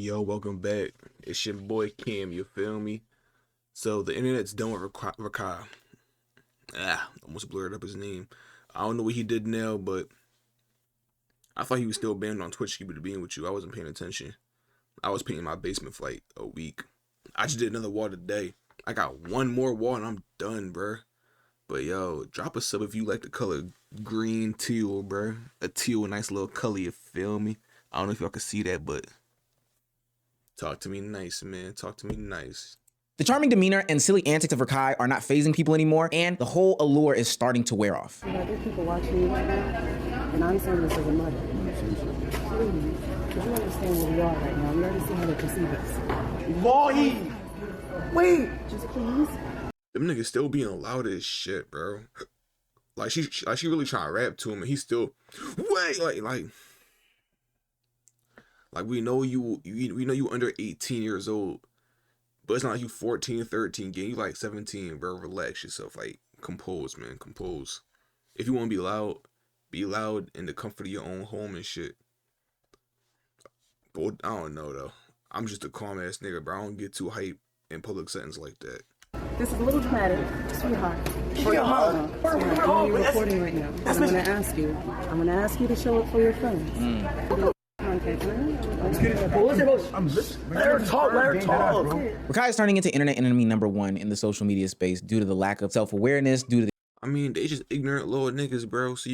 Yo, welcome back. It's your boy Cam, you feel me? So the internet's done with Rakai. Almost blurred up his name. I don't know what he did now, but I thought he was still banned on Twitch. Keep it being with you. I wasn't paying attention. I was painting my basement for like a week. I just did another wall today. I got one more wall and I'm done, bruh. But yo, drop a sub if you like the color green teal, bruh. A teal, a nice little color, you feel me? I don't know if y'all can see that, but talk to me nice, man. Talk to me nice. The charming demeanor and silly antics of Rakai are not phasing people anymore, and the whole allure is starting to wear off. You know, there's people watching you right now, and I'm saying this as a mother. Please, because you understand where we are right now. You already see how they perceive us. Boy! Wait! Just please. Them niggas still being loud as shit, bro. Like she really trying to rap to him, and he's still like we know you know you under 18 years old, but it's not like you 14, 13, gang. You like 17, bro. Relax yourself. Like, compose, man. Compose. If you want to be loud in the comfort of your own home and shit. But I don't know, though. I'm just a calm-ass nigga, bro. I don't get too hype in public settings like that. This is a little dramatic, sweetheart. For your mama. Sweetheart, I know you're recording right now. I'm going to ask you to show it for your friends. Rakai is turning into internet enemy #1 in the social media space due to the lack of self-awareness, due to the I mean, they just ignorant little niggas, bro. So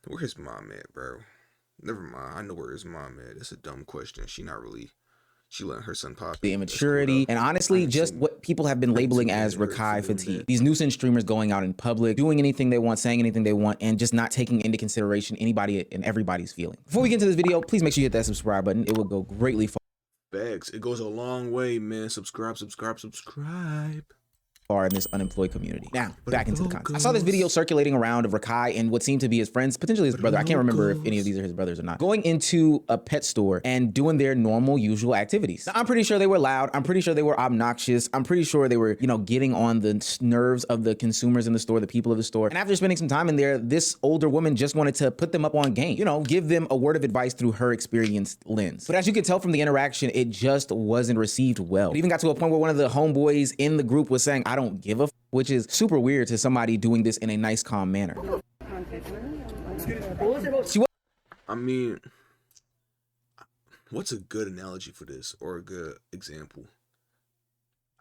where his mom at, bro? Never mind. I know where his mom at. That's a dumb question. She letting her son pop. the immaturity, and honestly, just what people have been labeling as Rakai fatigue. These nuisance streamers going out in public, doing anything they want, saying anything they want, and just not taking into consideration anybody and everybody's feeling. Before we get into this video, please make sure you hit that subscribe button. It will go greatly far. Bags. It goes a long way, man. Subscribe. In this unemployed community. Now, back into the content. I saw this video circulating around of Rakai and what seemed to be his friends, potentially his brother. I can't remember if any of these are his brothers or not. Going into a pet store and doing their normal, usual activities. Now, I'm pretty sure they were loud. I'm pretty sure they were obnoxious. I'm pretty sure they were, getting on the nerves of the consumers in the store, the people of the store. And after spending some time in there, this older woman just wanted to put them up on game. Give them a word of advice through her experienced lens. But as you could tell from the interaction, it just wasn't received well. It even got to a point where one of the homeboys in the group was saying, "I don't give a f," which is super weird to somebody doing this in a nice, calm manner. I mean, what's a good analogy for this, or a good example?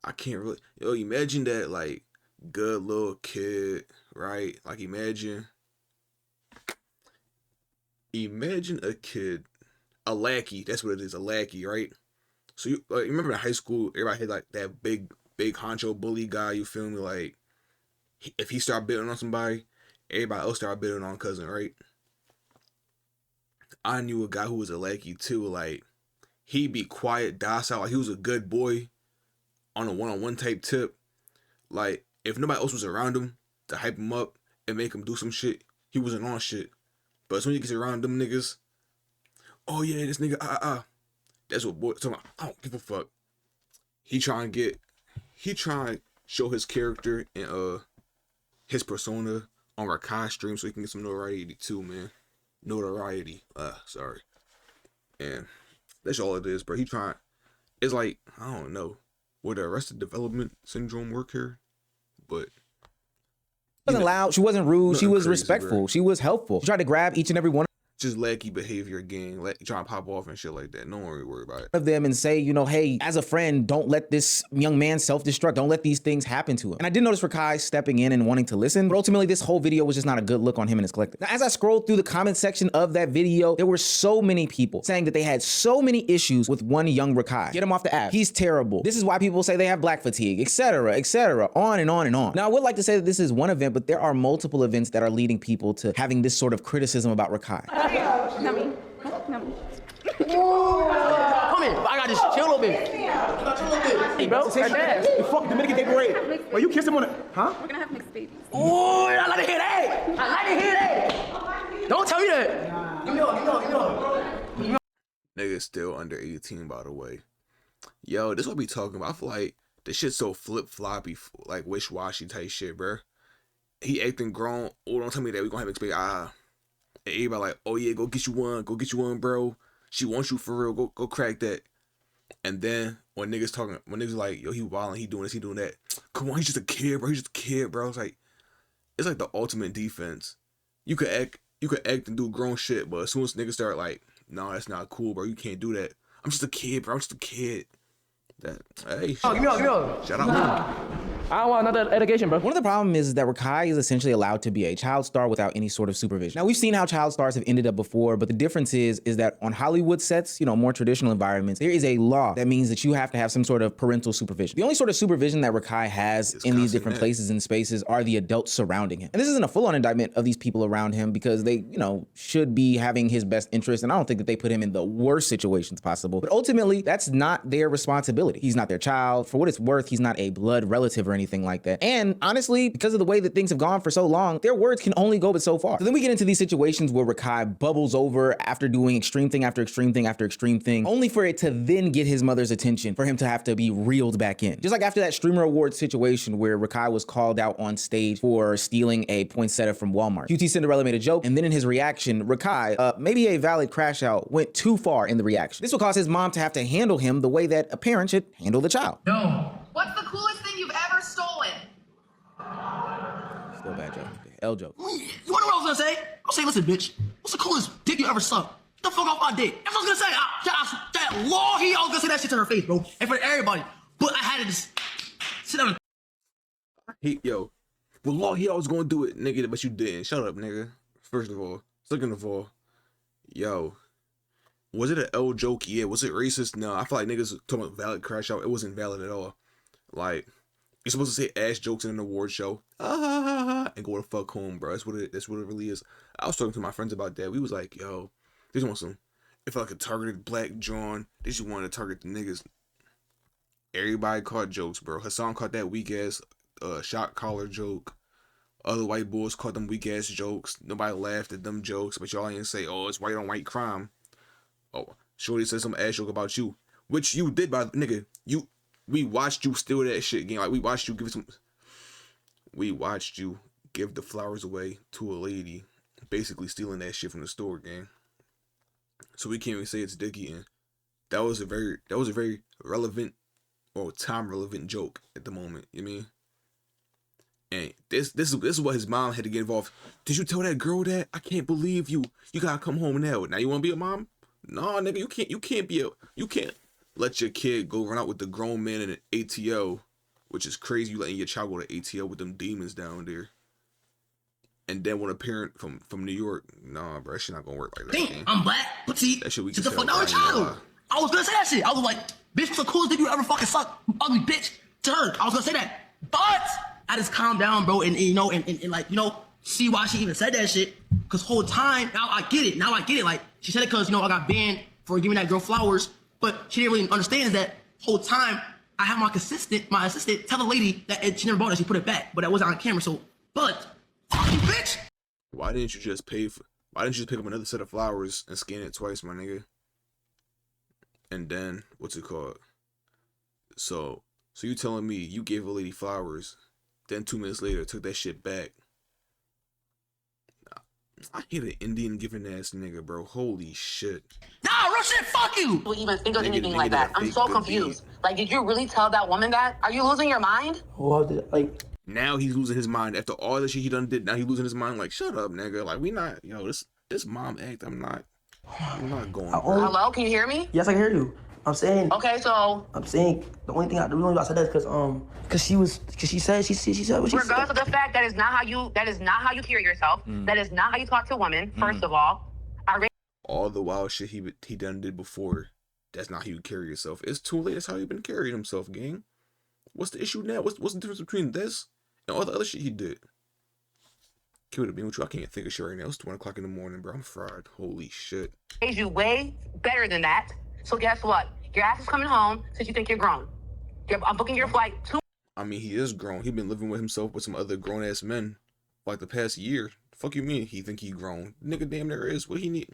I can't really. Imagine that, like, good little kid, right? Like, imagine a kid, a lackey. That's what it is, a lackey, right? So you remember in high school, everybody had like that big honcho bully guy, you feel me? Like, if he started bidding on somebody, everybody else started bidding on cousin, right? I knew a guy who was a lackey too. Like, he'd be quiet, docile, like he was a good boy on a one-on-one type tip. Like, if nobody else was around him to hype him up and make him do some shit, he wasn't on shit. But as soon as he gets around them niggas, oh yeah, this nigga, that's what boy talking about. I don't give a fuck. He trying to show his character and his persona on Rakai stream so he can get some notoriety too, man. Notoriety. Sorry. And that's all it is, bro. It's like, I don't know, would Arrested Development syndrome work here? But She wasn't loud, she wasn't rude, she was crazy, respectful, bro. she was helpful. She tried to grab each and every one just lackey behavior, gang. Trying to pop off and shit like that. No one really worry about it. of them and say, hey, as a friend, don't let this young man self-destruct. Don't let these things happen to him. And I did notice Rakai stepping in and wanting to listen, but ultimately this whole video was just not a good look on him and his collective. Now, as I scrolled through the comment section of that video, there were so many people saying that they had so many issues with one young Rakai. Get him off the app. He's terrible. This is why people say they have black fatigue, etc., on and on and on. Now, I would like to say that this is one event, but there are multiple events that are leading people to having this sort of criticism about Rakai. Come in. I got this. Chill a little bit. Hey, bro. Right there. You fuck Dominican Day Parade. Well, you kiss him on it. Huh? We're gonna have mixed babies. Oh, I like to hear that. Don't tell me that. Give me on. Niggas still under 18, by the way. Yo, this what we talking about. I feel like this shit's so flip-floppy, like wish-washy type shit, bro. He acting grown. Oh, don't tell me that we gonna have mixed baby. Everybody like, oh yeah, go get you one, bro. She wants you for real. Go crack that. And then when niggas like, yo, he wilding, he doing this, he doing that. Come on, he's just a kid, bro. He's just a kid, bro. It's like the ultimate defense. You could act and do grown shit, but as soon as niggas start like, no, that's not cool, bro. You can't do that. I'm just a kid, bro. I'm just a kid. Hey, give me all. Shout out. I don't want another education, bro. One of the problems is that Rakai is essentially allowed to be a child star without any sort of supervision. Now, we've seen how child stars have ended up before, but the difference is that on Hollywood sets, more traditional environments, there is a law that means that you have to have some sort of parental supervision. The only sort of supervision that Rakai has in these different places and spaces are the adults surrounding him. And this isn't a full-on indictment of these people around him because they, should be having his best interest, and I don't think that they put him in the worst situations possible. But ultimately, that's not their responsibility. He's not their child. For what it's worth, he's not a blood relative or anything like that. And honestly, because of the way that things have gone for so long, their words can only go but so far. So then we get into these situations where Rakai bubbles over after doing extreme thing after extreme thing after extreme thing, only for it to then get his mother's attention, for him to have to be reeled back in. Just like after that streamer awards situation where Rakai was called out on stage for stealing a poinsettia from Walmart. QT Cinderella made a joke, and then in his reaction, Rakai, maybe a valid crash out, went too far in the reaction. This will cause his mom to have to handle him the way that a parent should handle the child. No. What's the coolest thing you've ever stolen? Still bad joke. L joke. You wanna know what I was gonna say? I'll say, listen, bitch. What's the coolest dick you ever sucked? Get the fuck off my dick. That's what I was gonna say. That law here, I was gonna say that shit to her face, bro. And for everybody. But I had to just sit down and... Well, law, he always gonna do it, nigga, but you didn't. Shut up, nigga. First of all. Second of all, was it an L joke? Yeah. Was it racist? No. I feel like niggas talking about valid crash out. It wasn't valid at all. Like, you're supposed to say ass jokes in an award show. And go the fuck home, bro. That's what it really is. I was talking to my friends about that. We was like, yo, they just want some, it felt like a targeted black John. They just wanted to target the niggas. Everybody caught jokes, bro. Hassan caught that weak ass shot collar joke. Other white boys caught them weak ass jokes. Nobody laughed at them jokes, but y'all ain't say, oh, it's white on white crime. Oh, Shorty said some ass joke about you, which you did, by nigga. We watched you steal that shit, gang. Like, we watched you give the flowers away to a lady, basically stealing that shit from the store, gang. So we can't even say it's dicky, and that was a very relevant or time relevant joke at the moment. You know what I mean? And this is what his mom had to get involved. Did you tell that girl that? I can't believe you. You gotta come home now. Now you wanna be a mom? No, nigga, you can't let your kid go run out with the grown man in an ATO, which is crazy. You letting your child go to ATO with them demons down there. And then when a parent from New York, nah, bro, that shit not gonna work like that. Damn, I'm black, petite. That shit we sit can the fuck tell, down, child. I was gonna say that shit. I was like, bitch, what's the coolest thing you ever fucking suck? Ugly bitch. To her, I was gonna say that. But I just calmed down, bro, and like, see why she even said that shit. Cause whole time, now I get it. Like, she said it cause, I got banned for giving that girl flowers. But she didn't really understand is that whole time I have my assistant tell the lady that she never bought it, she put it back. But that wasn't on camera, so, but, fuck you, bitch! Why didn't you just pick up another set of flowers and scan it twice, my nigga? And then, what's it called? So you telling me you gave a lady flowers, then 2 minutes later took that shit back? I hate an Indian giving ass nigga, bro. Holy shit. Nah, real shit, fuck you! Don't even think of anything like that. I'm so confused. Like, did you really tell that woman that? Are you losing your mind? Now he's losing his mind. After all the shit he done did, now he's losing his mind. Like, shut up, nigga. Like, we not, this mom act, I'm not going. Hello, can you hear me? Yes, I can hear you. I'm saying. Okay, so. I'm saying the only reason I said that is because she said what she said. Regardless of the fact that is not how you carry yourself. That is not how you talk to women. First of all, all the wild shit he done did before, that's not how you carry yourself. It's too late. That's how he been carrying himself, gang. What's the issue now? What's the difference between this and all the other shit he did? Kill it, being with you. I can't think of shit right now. It's 1 o'clock in the morning, bro. I'm fried. Holy shit. Raised you way better than that. So guess what? Your ass is coming home since you think you're grown. I'm booking your flight to. I mean, he is grown. He been living with himself with some other grown ass men for like the past year. Fuck you mean? He think he grown? Nigga, damn, there is. What he need?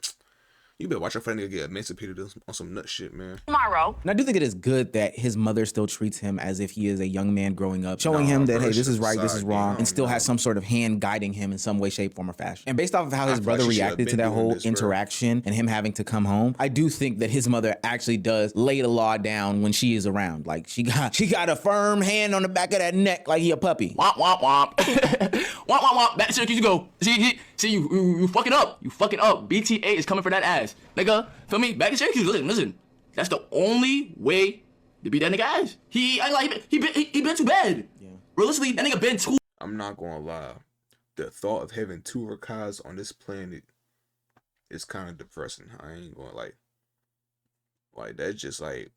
You better watch your friend nigga get emancipated on some nut shit, man. Tomorrow. And I do think it is good that his mother still treats him as if he is a young man growing up, showing him that, hey, this is right, this is wrong, and still has some sort of hand guiding him in some way, shape, form, or fashion. And based off of how his brother reacted to that whole interaction and him having to come home, I do think that his mother actually does lay the law down when she is around. Like, she got a firm hand on the back of that neck like he a puppy. Womp, womp, womp. Womp, womp, womp. Back to Syracuse you go. See, you fucking up. You fucking up. BTA is coming for that ass. Nigga, feel me? Back to Syracuse. Listen. That's the only way to beat that nigga ass. He been too bad. Yeah. Realistically, that nigga been too. I'm not gonna lie. The thought of having 2 Rakais on this planet is kind of depressing. I ain't gonna like that's just like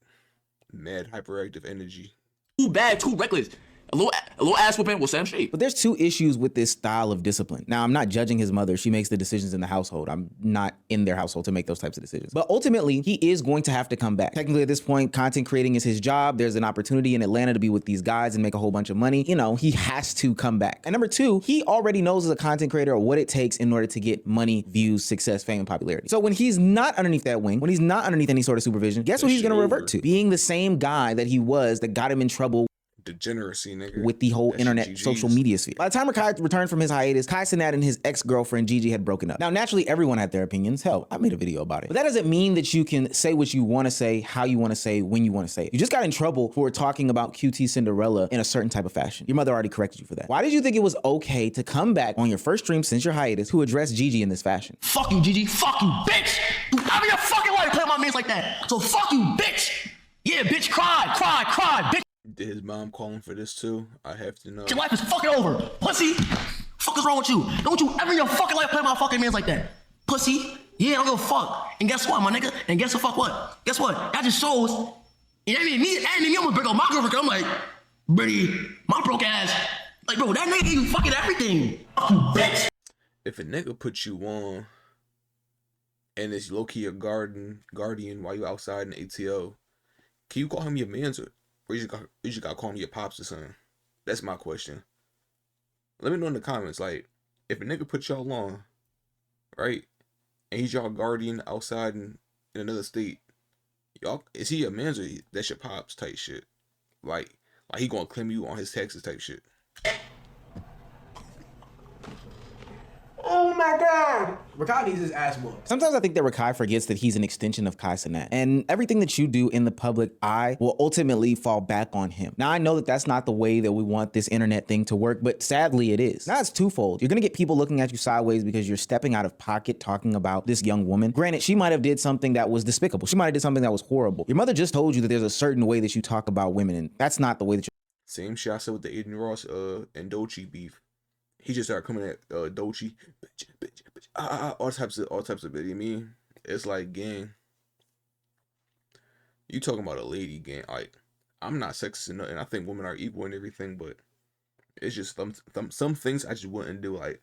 mad hyperactive energy. Too bad, too reckless. A little ass whooping will set him straight. But there's 2 issues with this style of discipline. Now, I'm not judging his mother. She makes the decisions in the household. I'm not in their household to make those types of decisions. But ultimately, he is going to have to come back. Technically, at this point, content creating is his job. There's an opportunity in Atlanta to be with these guys and make a whole bunch of money. You know, he has to come back. And number 2, he already knows as a content creator what it takes in order to get money, views, success, fame, and popularity. So when he's not underneath that wing, when he's not underneath any sort of supervision, guess what he's going to revert to? Being the same guy that he was that got him in trouble degeneracy, nigga. With the whole internet social media sphere. By the time Rakai returned from his hiatus, Kai Cenat and his ex-girlfriend Gigi had broken up. Now, naturally, everyone had their opinions. Hell, I made a video about it. But that doesn't mean that you can say what you want to say, how you want to say, when you want to say it. You just got in trouble for talking about QT Cinderella in a certain type of fashion. Your mother already corrected you for that. Why did you think it was okay to come back on your first stream since your hiatus to address Gigi in this fashion? Fuck you, Gigi. Fuck you, bitch. You ever your fucking life play my mans like that. So fuck you, bitch. Yeah, bitch, cry, bitch. Did his mom call him for this too? I have to know. Your life is fucking over, pussy. Fuck is wrong with you? Don't you ever in your fucking life play my fucking mans like that, pussy? Yeah, I don't give a fuck. And guess what, my nigga? And guess the fuck what? Guess what? That just shows. And I mean, me, I'm gonna break up my girlfriend. I'm like, Brady, my broke ass. Like, bro, that nigga gave you fucking everything. Fuck you, bitch. If a nigga puts you on, and it's low-key your guardian while you outside in the ATO, can you call him your mans or you just gotta call him your pops or something? That's my question. Let me know in the comments, like, if a nigga puts y'all on, right, and he's y'all guardian outside in another state, y'all, is he a man's or that's your pops type shit? Like he gonna claim you on his taxes type shit. Oh my God! Rakai needs his ass whooped. Sometimes I think that Rakai forgets that he's an extension of Kai Cenat, and everything that you do in the public eye will ultimately fall back on him. Now, I know that that's not the way that we want this internet thing to work, but sadly it is. Now, it's twofold. You're gonna get people looking at you sideways because you're stepping out of pocket talking about this young woman. Granted, she might have did something that was despicable. She might have did something that was horrible. Your mother just told you that there's a certain way that you talk about women, and that's not the way that you... Same shit I said with the Aiden Ross and Doechii beef. He just started coming at Doechii, bitch, all types of it. You mean, it's like, gang, you talking about a lady, gang. Like, I'm not sexist and I think women are equal and everything, but it's just some things I just wouldn't do. Like,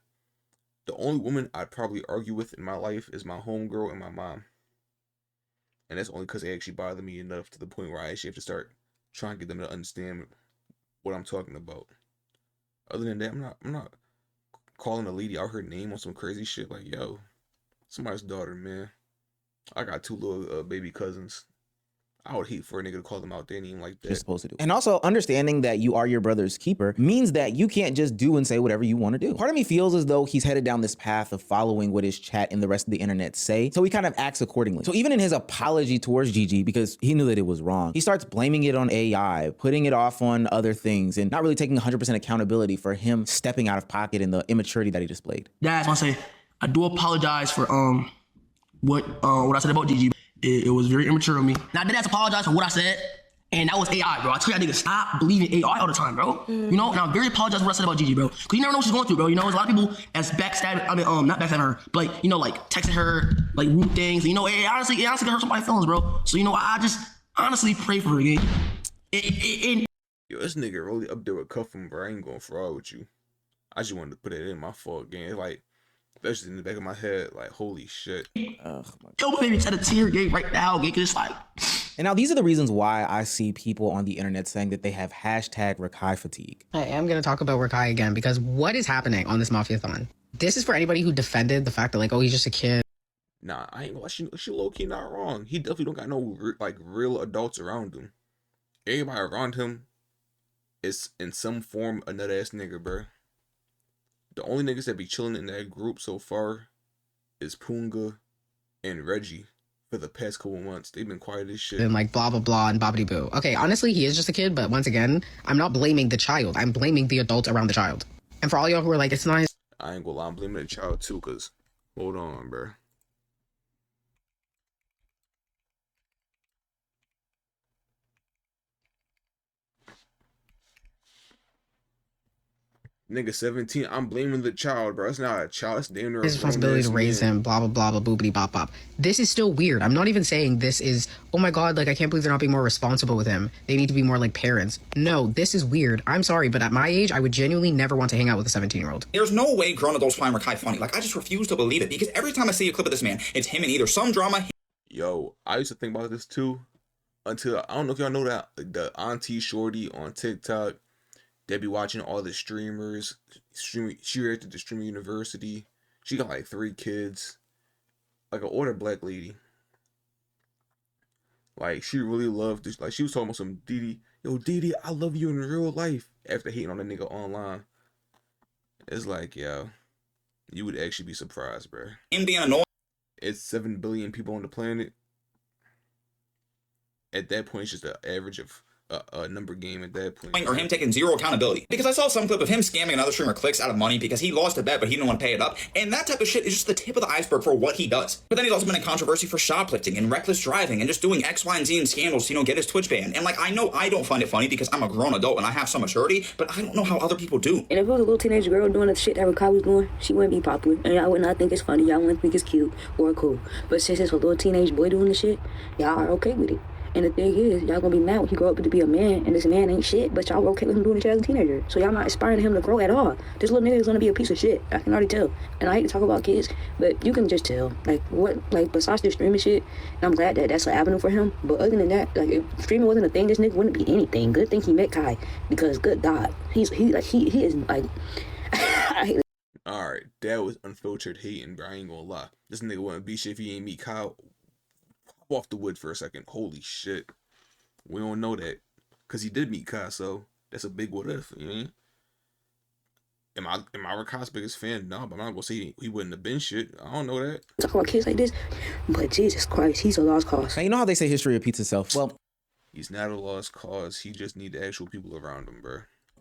the only woman I'd probably argue with in my life is my homegirl and my mom, and that's only because they actually bother me enough to the point where I actually have to start trying to get them to understand what I'm talking about. Other than that, I'm not calling a lady out her name on some crazy shit. Like, yo, somebody's daughter, man. I got 2 little baby cousins. I would hate for a nigga to call them out their name like that. You're supposed to do. And also understanding that you are your brother's keeper means that you can't just do and say whatever you want to do. Part of me feels as though he's headed down this path of following what his chat and the rest of the internet say, so he kind of acts accordingly. So even in his apology towards Gigi, because he knew that it was wrong, he starts blaming it on AI, putting it off on other things, and not really taking 100% accountability for him stepping out of pocket and the immaturity that he displayed. Yeah, I want to say, I do apologize for what I said about Gigi. It was very immature of me. Now, I did have to apologize for what I said, and that was AI, bro. I tell you, I niggas stop believing AI all the time, bro. You know, and I'm very apologeze for what I said about Gigi, bro. Because you never know what she's going through, bro. You know, there's a lot of people that's backstabbing, not backstabbing her, but like, you know, like texting her, like rude things. You know, it honestly can hurt somebody's feelings, bro. So, you know, I just honestly pray for her again. Yo, this nigga really up there with cuffing, bro. I ain't going fraud with you. I just wanted to put it in my fault, gang. Like, that's just in the back of my head, like, holy shit. Yo, baby, shed a tear, gang, right now, gang, cause it's like... And now these are the reasons why I see people on the internet saying that they have hashtag Rakai fatigue. I am going to talk about Rakai again, because what is happening on this Mafia-thon? This is for anybody who defended the fact that, like, oh, he's just a kid. Nah, I ain't gonna lie, she low key not wrong. He definitely don't got no like real adults around him. Everybody around him is in some form a nut ass nigga, bro. The only niggas that be chilling in that group so far is Punga and Reggie. For the past couple months, they've been quiet as shit. And like blah blah blah and bobbity boo. Okay, honestly, he is just a kid, but once again, I'm not blaming the child. I'm blaming the adults around the child. And for all y'all who are like, it's not his. I ain't gonna lie, I'm blaming the child too, cause hold on, bro. Nigga 17, I'm blaming the child, bro. It's not a child, it's damn near His responsibility to raise him, blah blah blah blah boobity bop bop. This is still weird. I'm not even saying this is, oh my god, like I can't believe they're not being more responsible with him. They need to be more like parents. No, this is weird. I'm sorry, but at my age, I would genuinely never want to hang out with a 17-year-old. There's no way grown adults find Rakai funny. Like, I just refuse to believe it, because every time I see a clip of this man, it's him in either some drama. Yo, I used to think about this too, until, I don't know if y'all know that, the auntie shorty on TikTok, they be watching all the streamers. She reacted to Streamer University. She got like 3 kids. Like an older black lady. Like, she really loved this. Like, she was talking about some Didi. Yo, Didi, I love you in real life. After hating on a nigga online. It's like, yo, you would actually be surprised, bro. Him being annoying. It's 7 billion people on the planet. At that point, it's just an average of a number game at that point. Or him taking zero accountability. Because I saw some clip of him scamming another streamer clicks out of money because he lost a bet but he didn't want to pay it up. And that type of shit is just the tip of the iceberg for what he does. But then he's also been in controversy for shoplifting and reckless driving and just doing X, Y, and Z and scandals to, you know, get his Twitch ban. And like, I know I don't find it funny because I'm a grown adult and I have some maturity, but I don't know how other people do. And if it was a little teenage girl doing the shit that Rakai was doing, she wouldn't be popular. And y'all would not think it's funny. Y'all wouldn't think it's cute or cool. But since it's a little teenage boy doing the shit, y'all are okay with it. And the thing is, y'all gonna be mad when he grow up to be a man, and this man ain't shit, but y'all okay with him doing the shit as a teenager. So y'all not inspiring him to grow at all. This little nigga is gonna be a piece of shit. I can already tell. And I hate to talk about kids, but you can just tell. Like, what, like, besides this streaming shit, and I'm glad that that's an avenue for him, but other than that, like, if streaming wasn't a thing, this nigga wouldn't be anything. Good thing he met Kai, because good God, he is, like, I hate. Alright, that was unfiltered hating, bro. I ain't gonna lie. This nigga wouldn't be shit if he ain't meet Kyle. Pop off the wood for a second. Holy shit. We don't know that. Because he did meet Kai, so that's a big what if, you know what I mean? Am I Rakai's biggest fan? No, but I'm not gonna say he wouldn't have been shit. I don't know that. Talk about kids like this, but Jesus Christ, he's a lost cause. Now, you know how they say history repeats itself? Well, he's not a lost cause. He just need the actual people around him, bro.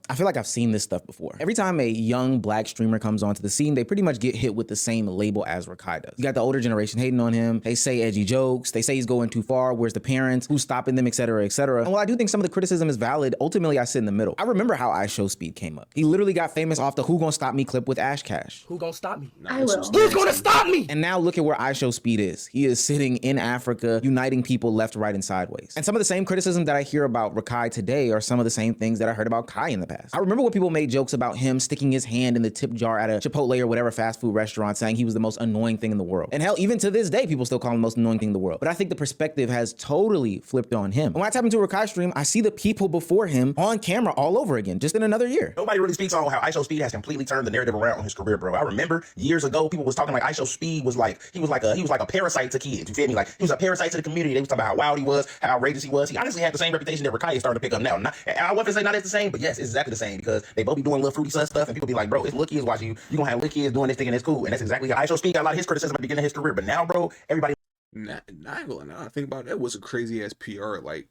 I feel like I've seen this stuff before. Every time a young black streamer comes onto the scene, they pretty much get hit with the same label as Rakai does. You got the older generation hating on him. They say edgy jokes. They say he's going too far. Where's the parents? Who's stopping them, et cetera, et cetera. And while I do think some of the criticism is valid, ultimately I sit in the middle. I remember how IShowSpeed came up. He literally got famous off the Who Gonna Stop Me clip with Ash Cash. Who gonna stop me? I will. Who's gonna stop me? And now look at where IShowSpeed is. He is sitting in Africa, uniting people left, right, and sideways. And some of the same criticism that I hear about Rakai today are some of the same things that I heard about Kai in the past. I remember what people made jokes about him sticking his hand in the tip jar at a Chipotle or whatever fast food restaurant, saying he was the most annoying thing in the world. And hell, even to this day, people still call him the most annoying thing in the world. But I think the perspective has totally flipped on him. And when I tap into a Rakai stream, I see the people before him on camera all over again, just in another year. Nobody really speaks on how IShowSpeed has completely turned the narrative around on his career, bro. I remember years ago, people was talking like IShowSpeed was like, he was like a parasite to kids. You feel me? Like, he was a parasite to the community. They was talking about how wild he was, how outrageous he was. He honestly had the same reputation that Rakai is starting to pick up now. I wouldn't say not as the same, but yes, it's exactly the same, because they both be doing little fruity stuff, and people be like, bro, it's little kids watching you. You gonna have little kids doing this thing, and it's cool. And that's exactly how IShowSpeed got a lot of his criticism at the beginning of his career. But now, bro, everybody. Now I think about it, that was a crazy ass PR like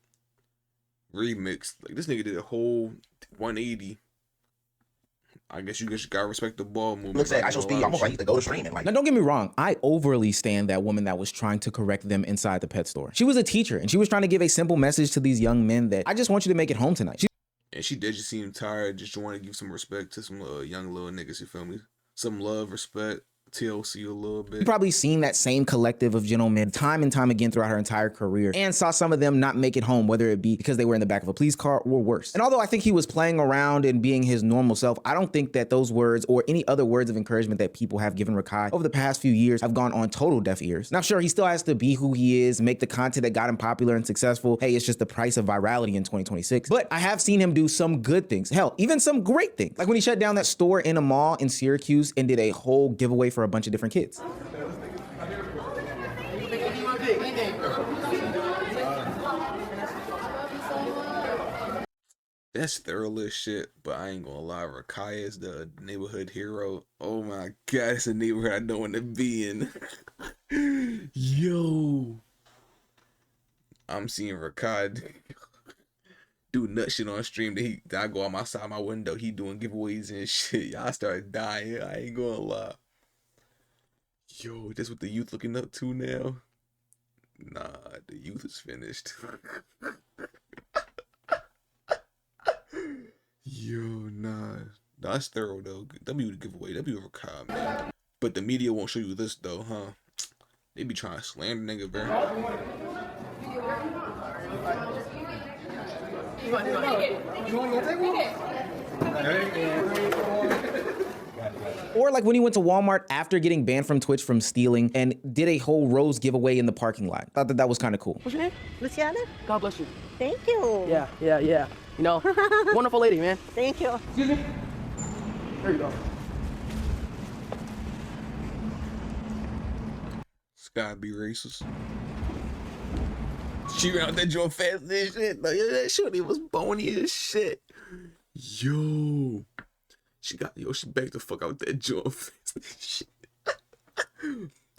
remix. Like, this nigga did a whole 180. I guess you just gotta respect the ball movement. Looks at IShowSpeed almost like he's the go to streaming. Like, now, don't get me wrong. I overly stand that woman that was trying to correct them inside the pet store. She was a teacher, and she was trying to give a simple message to these young men that I just want you to make it home tonight. And she did just seem tired, just want to give some respect to some young little niggas, you feel me? Some love, respect, TLC a little bit. You've probably seen that same collective of gentlemen time and time again throughout her entire career, and saw some of them not make it home, whether it be because they were in the back of a police car or worse. And although I think he was playing around and being his normal self, I don't think that those words or any other words of encouragement that people have given Rakai over the past few years have gone on total deaf ears. Now, sure, he still has to be who he is, make the content that got him popular and successful. Hey, it's just the price of virality in 2026. But I have seen him do some good things. Hell, even some great things. Like when he shut down that store in a mall in Syracuse and did a whole giveaway for a bunch of different kids. That's thorough shit, but I ain't gonna lie. Rakai is the neighborhood hero. Oh my god, it's a neighborhood I don't want to be in. Yo, I'm seeing Rakai do nut shit on stream. Then I go out my side my window. He doing giveaways and shit. Y'all start dying. I ain't gonna lie. Yo, that's what the youth looking up to now. Nah, the youth is finished. Yo, nah. That's thorough though. W the giveaway. W Rakai, man. But the media won't show you this though, huh? They be trying to slander nigga, bro. Or like when he went to Walmart after getting banned from Twitch from stealing and did a whole rose giveaway in the parking lot. Thought that was kind of cool. What's your name? Luciana. God bless you. Thank you. Yeah. You know, wonderful lady, man. Thank you. Excuse me. There you go. It's gotta be racist. She ran out that joint fast as shit. Like, yeah, that shorty was bony as shit. Yo. She backed the fuck out that joint fast as shit.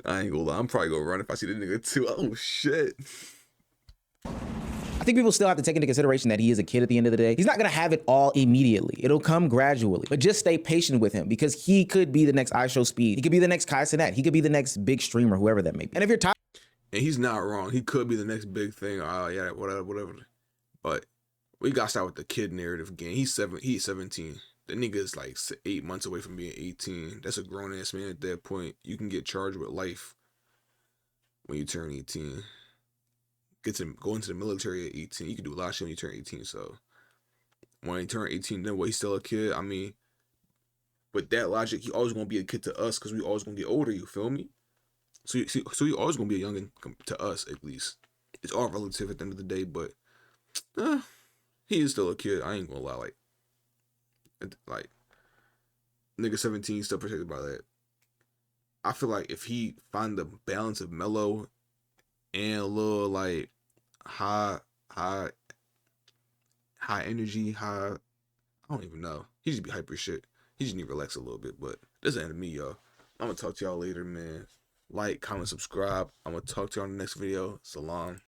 I ain't gonna lie. I'm probably gonna run if I see the nigga too. Oh shit. I think people still have to take into consideration that he is a kid at the end of the day. He's not gonna have it all immediately. It'll come gradually, but just stay patient with him because he could be the next IShowSpeed. He could be the next Kai Cenat. He could be the next big streamer, whoever that may be. And if you're tired, and he's not wrong. He could be the next big thing. Yeah, whatever. But we gotta start with the kid narrative again. He's 17. The nigga is like 8 months away from being 18. That's a grown ass man at that point. You can get charged with life when you turn 18. Go into the military at 18. You can do a lot of shit when you turn 18. So when he turn 18, then he's still a kid. I mean, with that logic, he always gonna be a kid to us because we always gonna get older. You feel me? So he always gonna be a youngin to us at least. It's all relative at the end of the day, but he is still a kid. I ain't gonna lie. Like nigga 17 still protected by that. I feel like if he find the balance of mellow and a little like high energy, I don't even know. He just be hyper shit. He just need to relax a little bit. But that's the end of me, y'all. I'm gonna talk to y'all later, man. Like, comment, subscribe. I'm gonna talk to y'all in the next video. Salam.